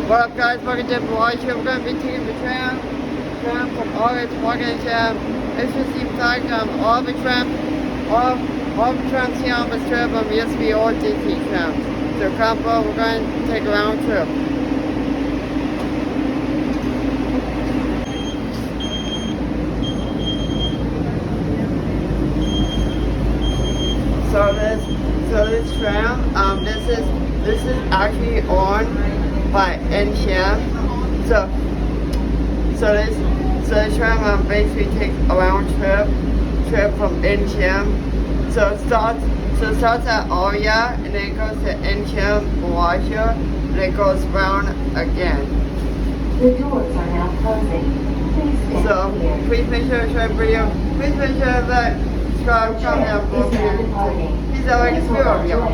What up, guys? Welcome to Bellagio. We're going to be taking the tram from August, Bellagio. It's just the fact all the trams here on this trip used to be all DC trams. So come on, we're going to take a round trip. So this tram, this is actually owned by MGM. So this tram basically takes a round trip from MGM. So it starts at Aria and then it goes to MGM Bellagio and it goes round again. The doors are now closing. Please stand So clear. please make sure to share the video. Please make sure that subscribe, comment, and Is now departing. He's like a Please hold on to squirrel, a